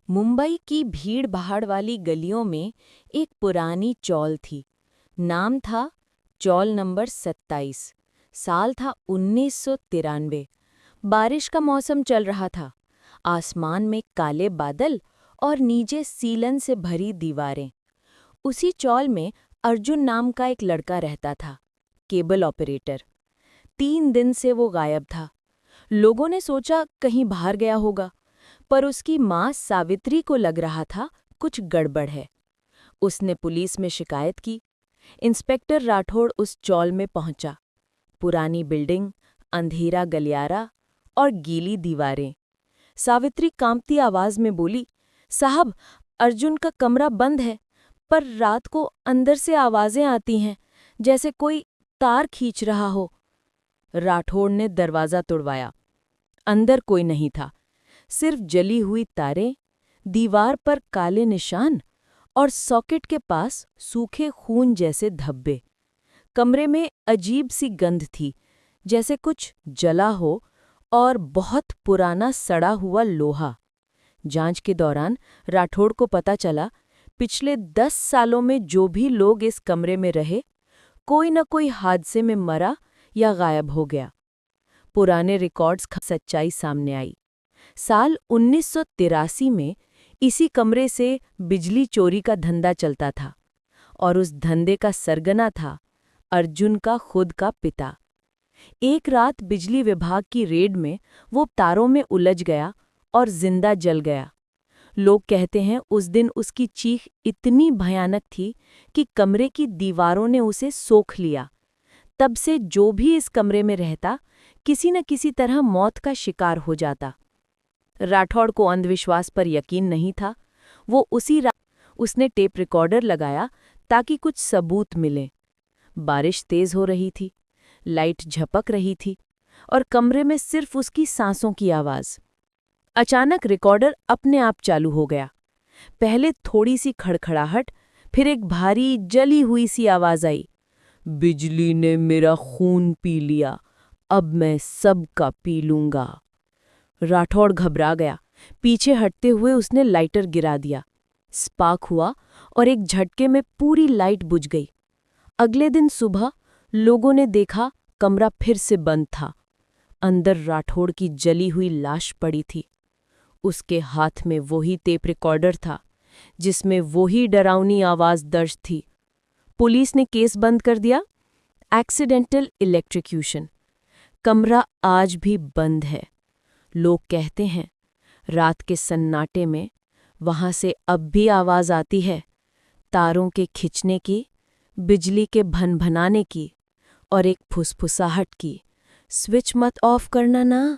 मुंबई की भीड़-भाड़ वाली गलियों में एक पुरानी चौल थी। नाम था चौल नंबर 27। साल था 1993। बारिश का मौसम चल रहा था। आसमान में काले बादल और नीचे सीलन से भरी दीवारें। उसी चौल में अर्जुन नाम का एक लड़का रहता था, केबल ऑपरेटर। 3 दिन से वो गायब था। लोगों ने सोचा कहीं बाहर गया होगा, पर उसकी माँ सावित्री को लग रहा था कुछ गड़बड़ है। उसने पुलिस में शिकायत की। इंस्पेक्टर राठौड़ उस चौल में पहुंचा। पुरानी बिल्डिंग, अंधेरा गलियारा और गीली दीवारें। सावित्री कांपती आवाज में बोली, साहब, अर्जुन का कमरा बंद है, पर रात को अंदर से आवाजें आती हैं, जैसे कोई तार खींच रहा हो। राठौड़ ने दरवाजा तोड़वाया। अंदर कोई नहीं था, सिर्फ जली हुई तारें, दीवार पर काले निशान और सॉकेट के पास सूखे खून जैसे धब्बे। कमरे में अजीब सी गंध थी, जैसे कुछ जला हो और बहुत पुराना सड़ा हुआ लोहा। जांच के दौरान राठौड़ को पता चला, पिछले 10 सालों में जो भी लोग इस कमरे में रहे, कोई न कोई हादसे में मरा या गायब हो गया। पुराने रिकॉर्ड्स की सच्चाई सामने आई। साल 1983 में इसी कमरे से बिजली चोरी का धंधा चलता था, और उस धंधे का सरगना था अर्जुन का खुद का पिता। एक रात बिजली विभाग की रेड में वो तारों में उलझ गया और जिंदा जल गया। लोग कहते हैं उस दिन उसकी चीख इतनी भयानक थी कि कमरे की दीवारों ने उसे सोख लिया। तब से जो भी इस कमरे में रहता, किसी न किसी तरह मौत का शिकार हो जाता। राठौड़ को अंधविश्वास पर यकीन नहीं था। वो उसी रात उसने टेप रिकॉर्डर लगाया ताकि कुछ सबूत मिले। बारिश तेज हो रही थी, लाइट झपक रही थी और कमरे में सिर्फ उसकी सांसों की आवाज। अचानक रिकॉर्डर अपने आप चालू हो गया। पहले थोड़ी सी खड़खड़ाहट, फिर एक भारी जली हुई सी आवाज आई, बिजली ने मेरा खून पी लिया, अब मैं सबका पी लूंगा। राठौड़ घबरा गया। पीछे हटते हुए उसने लाइटर गिरा दिया। स्पार्क हुआ और एक झटके में पूरी लाइट बुझ गई। अगले दिन सुबह लोगों ने देखा, कमरा फिर से बंद था। अंदर राठौड़ की जली हुई लाश पड़ी थी। उसके हाथ में वही टेप रिकॉर्डर था, जिसमें वही डरावनी आवाज दर्ज थी। पुलिस ने केस बंद कर दिया, एक्सीडेंटल इलेक्ट्रोक्यूशन। कमरा आज भी बंद है। लोग कहते हैं रात के सन्नाटे में वहां से अब भी आवाज आती है, तारों के खिंचने की, बिजली के भनभनाने की और एक फुसफुसाहट की। स्विच मत ऑफ करना ना।